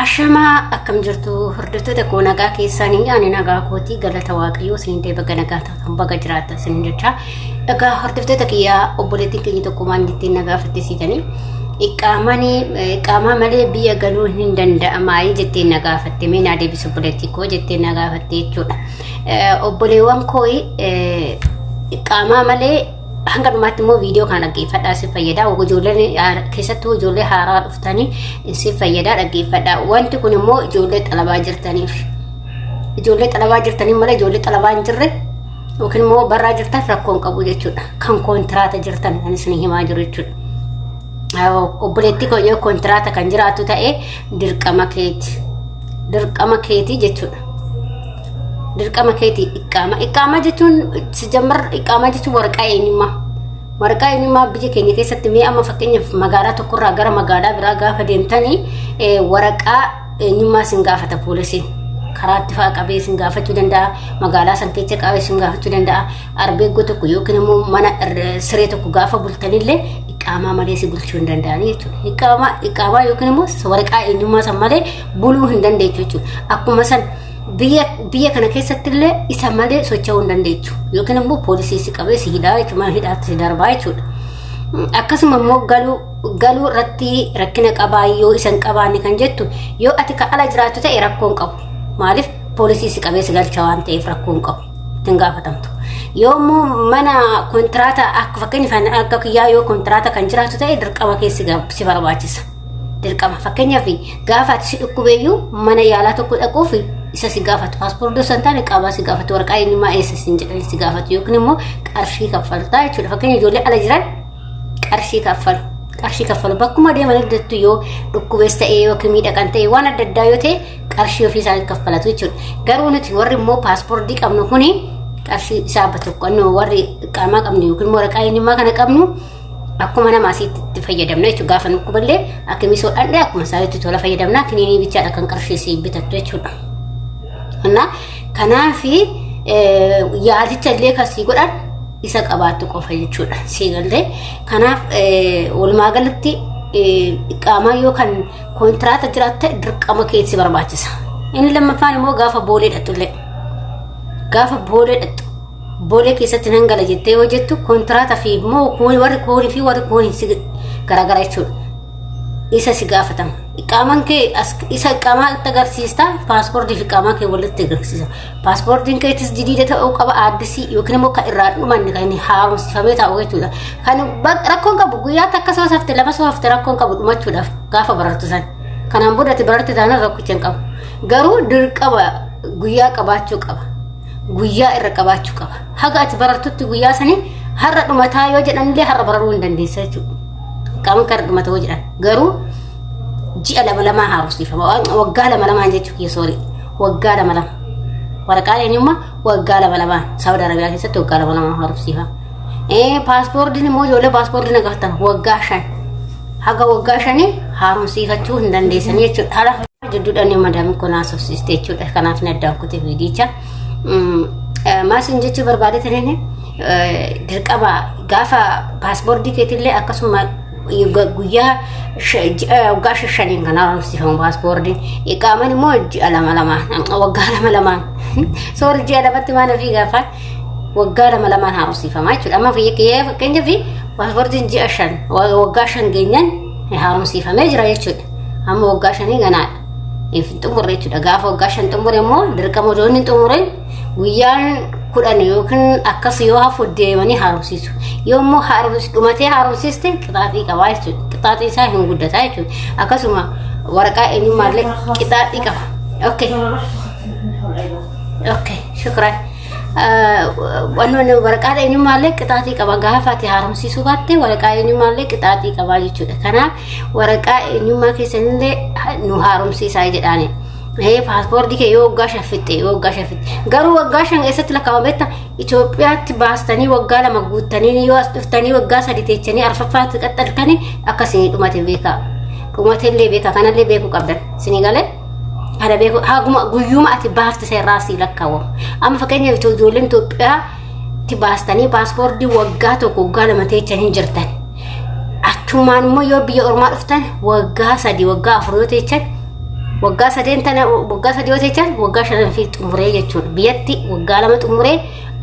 Ashama akkam jirtu hordoftoota koo nagaa keessanii ani nagaa kootii galata waaqayyoo isin ta'e baga nagaa ta'an baga jiraattan isin jecha egaa hordoftoota kiyyaa obboleettiin keenya tokko maan jettiin nagaa fattisiitanii iqaamaa malee biyya galuu hin danda'amaayi jettiin nagaa fatte mee naa deebisu obboleettii koo jettiin nagaa fatte jechuudha obboleewwan koo iqaamaa malee hanga dhumaatti immoo viidiyoo kana dhaggeeffadhaa si fayyada ijoolleen keessattuu ijoollee haaraa dhuftanii si fayyada dhaggeeffadhaa wanti kun immoo ijoollee xalabaa jirtaniif ijoollee xalabaa jirtanii malee ijoollee xalabaa hin jirre yookiin immoo barraa jirtan rakkoon qabu jechuudha kan kontiraata jirtan kan isin himaa jiru jechuudha obboleettii koo yoo kontiraata kan jiraatu ta'e dirqama keeti jechuudha dirqama keeti iqaama jechuun sijammar iqaama jechuun waraqaa eenyummaa biyya keenya keessatti mee amma fakkeenyaaf magaalaa tokkorraa gara magaalaa biraa gaafa deemtanii waraqaa eenyummaa sin gaafata poolisiin karaatti faa qabee sin gaafachuu danda'a magaalaa san keessa qabee sin gaafachuu danda'a arbeeggoo tokko yookiin immoo mana siree tokko gaafa bultanillee iqaamaa malee si bulchuu hin danda'anii jechuudha iqaamaa yookiin immoo waraqaa eenyummaa san malee buluu hin dandeechu jechuudha akkuma san biyya kana keessattillee isa malee socho'uu hin dandeechu yookiin immoo poolisii si qabee si hidhaa jechuudha hidhaatti si darbaa jechuudha akkasuma immoo galuu irratti rakkina qabaa yoo isan qabaanne kan jettu yoo ati ka ala jiraattu ta'e rakkoon qabu maaliif poolisii si qabee si galcha waan ta'eef rakkoon qabu ittiin gaafatamtu yoo immoo mana kontiraata akka fakkeenyaaf akka kiyyaa yoo kontiraata kan jiraatu ta'e dirqama keessi si barbaachisa dirqama fakkeenyaaf gaafa ati si dhukkubeeyyuu mana yaalaa tokko dhaquuf isa si gaafatu paaspoortii santaan qaabaa si gaafatu waraqaa eenyummaa eessa sin jedhanii si gaafatu yookiin immoo qarshii kaffaltaa jechuudha fakkeenya ijoollee ala jiran qarshii kaffalu bakkuma deeman addattu yoo dhukkubees ta'ee yookiin miidhagan ta'e waan adda addaa yoo ta'e qarshii ofii isaanii kaffalatu jechuudha garuu nuti warri immoo paaspoortii qabnu kuni qarshii isaa tokko warri qaamaa qabnu yookiin immoo waraqaa eenyummaa kana qabnu akkuma namaa itti fayyadamna jechuudha gaafa dhukkuballee akkamiin soodhandhe akkuma isaanitti tola fayyadamna kiniinii bichaadha kan qarshii si bitattu jechuudha. Kanaafi yaadicha illee kasii godhan isa qabaattu qofa jechuudha siigallee kanaaf walumaa galatti iqaamaa yoo kan kontiraata jiraatte dirqama keessi barbaachisa inni lammaffaan immoo gaafa boolee dhattu boolee keessatti nan gala jettee yoo jettu kontiraata fi immoo warri koonii si garagara jechuudha isa si gaafatama iqaamaan kee isa iqaamaa itti agarsiista paaspoortii fi iqaamaa kee walitti agarsiisa paaspoortiin keetis jadiida ta'uu qaba aaddisii yookiin immoo kan irraa dhumanne kan inni haaromsifamee taa'u jechuudha kan rakkoon qabu guyyaatti akka soo hafte lama soo hafte rakkoon qabu dhumachuudhaaf gaafa barartu san kanaan boodatti bararte taanaan rakkicha hin qabu garuu dirqama guyyaa qabaachuu qaba guyyaa irra qabaachuu qaba haga ati barartutti guyyaa sanii har'a dhumataa yoo jedhanillee har'a bararuu hin dandeessa jechuudha iqaamaan kan dhumata yoo jedhan garuu ji'a lama haaromsifama waggaa lama jechuudha waggaa lama waraqaa eenyummaa waggaa lama Saawudi Arabiyaa keessatti waggaa lama haaromsifama paaspoortiin immoo ijoollee paaspoortiin agartan waggaa 5 haga waggaa 5 haaromsifachuu hin dandeessanii jechuudha haala jidduudhaan madaamiin kun haasofsiiste jechuudha kanaaf ni addaan kutee viidicha maasin jechuu barbaade ta'een dirqama gaafa paaspoortii keetillee akkasuma guyyaa waggaa 5 kan haaromsifamu paaspoortiin iqaamaan immoo ji'a lama waggaa lama soorri ji'a lamatti waan ofii gaafa waggaa lama haaromsifama jechuudha amma fakkeenyaaf paaspoortiin ji'a 5 waggaa 5 geenyaan haaromsifamee jira jechuudha amma waggaa 5 ganaadha xumurre jechuudha gaafa waggaa 5 xumure immoo dirqama odoonni xumure guyyaan 10 yookiin akkas yoo hafu deemanii haaromsiisu yoo immoo dhumatee haaromsiiste qixaaxii qabaa jechuudha qixaaxii isaa hin guddataa jechuudha akkasuma waraqaa eenyummaallee qixaaxii qaba okay shukran wannoonni waraqaa eenyummaallee qixaaxii qaba gaafa ati haaromsiisuu baatte waraqaa eenyummaallee qixaaxii qabaa jechuudha kanaaf waraqaa eenyummaa keessanillee nu haaromsiisaa jedhaani paaspoortii kee yoo waggaa shaffitte garuu waggaa 5 keessatti lakkaa'ameetta Itoophiyaatti baastanii waggaa 2 guuttanii yoo as dhuftanii waggaa 3 teechanii arfaffaatti qaxxalkanii akkasiin dhumate beekaa dhumateellee beekaa kanallee beekuu qabdan sinii galee kana beekuu haguma guyyuma ati baafte seerraa si lakkaawwamu amma fakkeenyaaf ijoolleen Itoophiyaatti baastanii paaspoortii waggaa 1 waggaa 2 teechanii jirtan achumaan immoo yoo biyya ormaa dhuftan waggaa 3 waggaa 4 yoo teechan waggaa sadeen tana waggaa sadii yoo ta'an waggaa shanan fi xumuree jechuudha biyyatti waggaa lama xumuree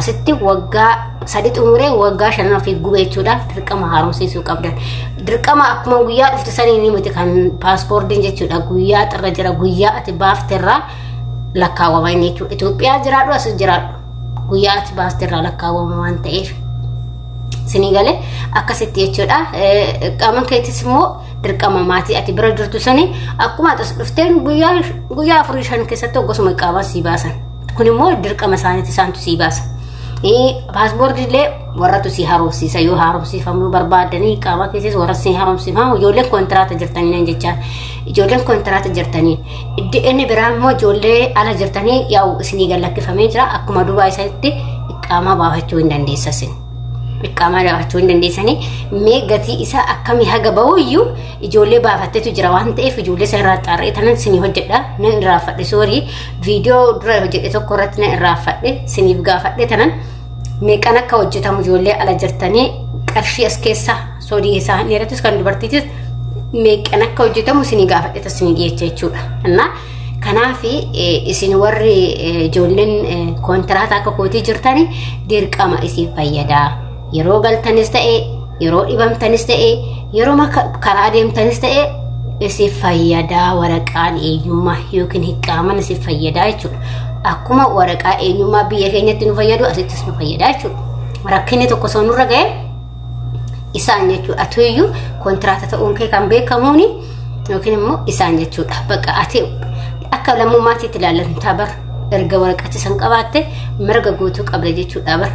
asitti waggaa sadii xumuree waggaa shanan fi gubee jechuudha dirqama haaromsiisuu qabdan dirqama akkuma guyyaa dhufte sanii ni miti kan paaspoortiin jechuudha guyyaa xirra jira guyyaa ati baafterraa lakkaawama inni jechuudha Itoophiyaa jiraadhu as jiraadhu guyyaa ati baasterraa lakkaawama waan ta'eef sinii galee akkasitti jechuudha qaama keetis immoo dirqama maatii ati bira jirtu sanii akkuma atas dhufteen guyyaa 4-5 keessatti oggosuma qaama sii baasan kun immoo dirqama isaaniiti isaantu sii baasa paaspoortiillee warratu sii haaromsiisa yoo haaromsiifamuu barbaadanii qaama keessas warra sii haaromsiifamu ijoolleen kontiraata jirtanii nan jechaa ijoolleen kontiraata jirtanii inni biraa immoo ijoollee ala jirtanii yaa'u isinii gallakkifamee jira akkuma Duubaa isaatti qaama baafachuu hin dandeessasin qaama baafachuu hin dandeessanii mee gatii isaa akkamii haga ba'uyyuu ijoollee baafattetu jira waan ta'eef ijoollee sanarraa xaarree tanan sinii hojjedha nan irraafadhe soorii viidiyoo dura hojjedhe tokko irratti nan irraafadhe siniif gaafadhe tanan meeqan akka hojjetamu ijoollee ala jirtanii qarshii as keessa soorii isaa dheeratus kan dubartiitis meeqan akka hojjetamu sinii gaafadhe tasinii dhiyecha jechuudha innaa kanaafi isin warri ijoolleen kontiraata akka kootii jirtanii dirqama isin fayyadaa yeroo galtanis ta'e yeroo dhibamtanis ta'e yeroo karaa deemtanis ta'e isin fayyadaa waraqaan eenyummaa yookiin hiqqaaman isin fayyadaa jechuudha akkuma waraqaa eenyummaa biyya keenyatti nu fayyadu asittis nu fayyadaa jechuudha rakkinni tokko soo nurra ga'e isaan jechuudha atuyyuu kontiraata ta'uun kee kan beekamuuni yookiin immoo isaan jechuudha bakka ati akka lammummaatiitti ilaallan tabar erga waraqaa san qabaatte mirga guutuu qabda jechuudha bar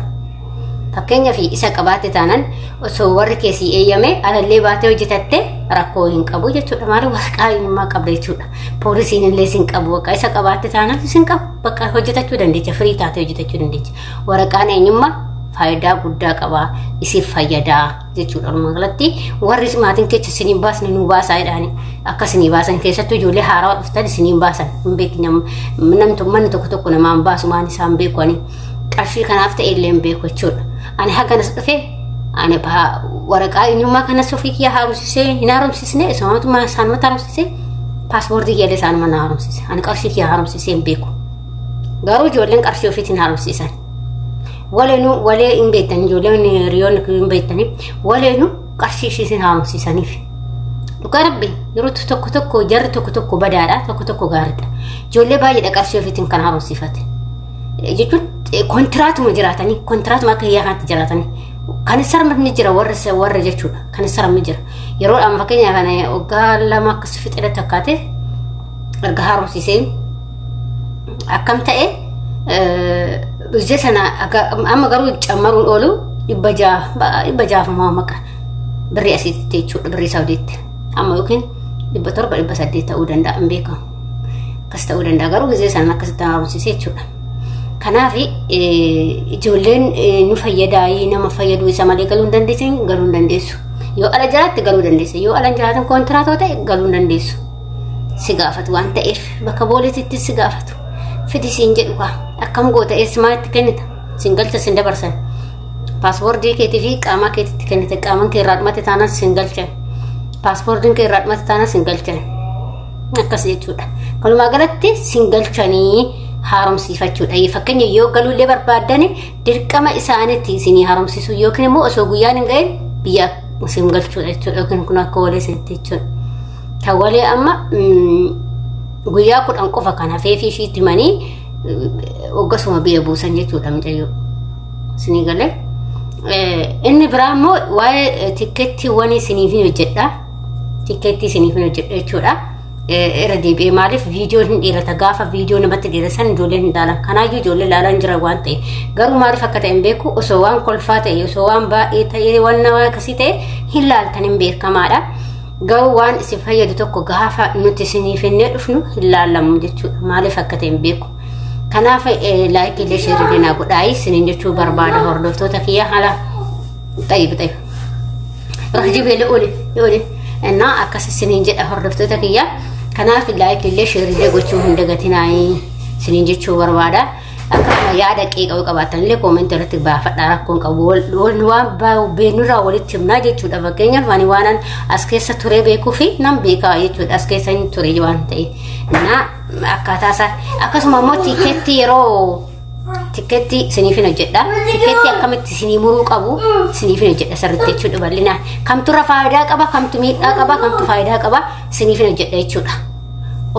fakkeenyaaf isa qabaatte taanan osoo warri keessi eeyyame alallee baatee hojjetatte rakkoo hin qabu jechuudha maali waraqaa eenyummaa qabda jechuudha poolisiin illee sin qabu bakka isa qabaatte taanan sin qabu bakka hojjetachuu dandeecha firii taatee hojjetachuu dandeecha waraqaan eenyummaa faayidaa guddaa qaba isiif fayyadaa jechuudha dhumarratti warri maatiin keessa siniin baasne nu baasaa jedhani akka sinii baasan keessattuu ijoollee haarawaa dhuftan siniin baasan hin beekne manni tokko namaan baasu maan isaan beekani qarshii kanaaf ta'e illee hin beeku jechuudha ani haganas dhufe ani waraqaa eenyummaa kanas ofii kiyya haaromsisee hin haaromsisne isaanuma haaromsisee paaspoortii kiyya isaan mana haaromsise ani qarshii kiyya haaromsisee hin beeku garuu ijoolleen qarshii ofiitiin haaromsisan walee hin beektan ijoolleen hiriyoonni hin beektanii waleenu qarshii ishiisin haaromsisaniif dhugaa rabbi yeroo tokko jarri tokko badaadha tokko gaariidha ijoollee baay'eedha qarshii ofiitiin kan haaromsifate jechuun kontiraatuma jiraatanii kontiraatuma akka hiyyaatti jiraatanii kan sarmni jira warra jechuudha kan sarmni jira yeroo amma fakkeenyaaf kana waggaa lama akkas fixee takkaate erga haaromsisee akkam ta'e biyya sana amma garuu cammaruun oolu dhibba jaafama maqaa birrii asiitti jechuudha birrii saawudiitti amma yookiin 700-800 ta'uu danda'a hin beekamu akkas ta'uu danda'a garuu biyya sana akkasitti haaromsisee jechuudha kanaaf ijoolleen nu fayyadaa nama fayyaduu isa malee galuu hin dandeessu yoo ala jiraatti galuu dandeessa yoo ala jiraatan kontiraatoo ta'e galuu hin dandeessu si gaafatu waan ta'eef bakka booletitti si gaafatu fidi siin jedhu akkam goota eessumaatti kennita siin galcha siin dabarsan paaspoortii keetii fi qaama keetitti kennite qaaman kee irraa dhumate taanaan siin galchan paaspoortiin kee irraa dhumate taanaan siin galchan akkas jechuudha kanumaa galatti siin galchanii haaromsiifachuudha fakkeenya yoo galuullee barbaaddan dirqama isaaniitti isinii haaromsiisuu yookiin immoo osoo guyyaan hin ga'in biyya siin galchuudha jechuudha yookiin kun akka walee seetti jechuudha kan walee amma guyyaa 10 qofa kan hafee fi ishiitti himanii oggasuma biyya buusan jechuudha mucayyoo isinii galee inni biraa immoo waa'ee tikkeettiiwwan isiniif hojjedha tikkeettii isiniif hojjedha jechuudha irra deebi'ee maaliif viidiyoon hin dheerata gaafa viidiyoo namatti dheeressan ijoolleen hin daalan kanaayyuu ijoollee laalan jira waan ta'e garuu maaliif akka ta'e hin beeku osoo waan kolfaa ta'e osoo waan baay'ee ta'e waan nama akkasii ta'e hin laaltan hin beekamaadha garuu waan isin fayyadu tokko gaafa nuti isiniif hinnee dhufnu hin laallamu jechuudha maaliif akka ta'e hin beeku kanaaf laayikii illee sheerii naa godhaa isiniin jechuu barbaada hordoftoota kiyya haala xayyib rajibeele ole innaa akkas isiniin jedha hordoftoota kiyya kanaaf laayikii illee sheerii illee gochuu hin dagatinaa isiniin jechuu barbaada akkasuma yaada qeeqaa qabaatan illee koomentii irratti baafadhaa rakkoon qabu waan beenurraa walitti himnaa jechuudha fakkeenyaaf ani waanan as keessa turee beekuu fi nan beekaa jechuudha as keessa hin ture waan ta'e na akkataasa akkasuma immoo tikeetti yeroo tikeetti siniifin hojjedha tikeetti akkamitti sinii muruu qabu siniifin hojjedha sirriitti jechuudha bal'inaan kamtu faayidaa qaba kamtu miidhaa qaba kamtu faayidaa qaba siniifin hojjedha jechuudha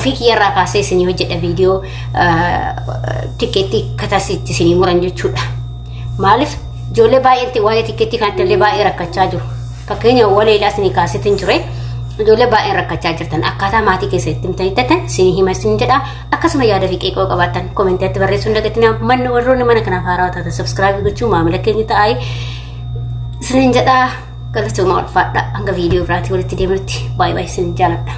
ofii kiyyarraa kaasee sinii hojjedha viidiyoo tikeetti katasitti sinii muran jechuudha maaliif ijoollee baay'eetti waa'ee tikeetti kanatti illee baay'ee rakkachaa jiru fakkeenya waleelaa sinii kaasitiin ture ijoollee baay'ee rakkachaa jirtan akkaataa maatii keessatti himtanittatan sinii hima sin jedha akkasuma yaada fi qeeqoo qabaatan koomentiitti barreessuun dagatinaa manni warroonni mana kanaaf haaraa taatan subscribe gochuu maamila keenya ta'aa sinin jedha galatoomaa ulfaadha hanga viidiyoo biraatti walitti deemnutti baay'ee sin jaaladha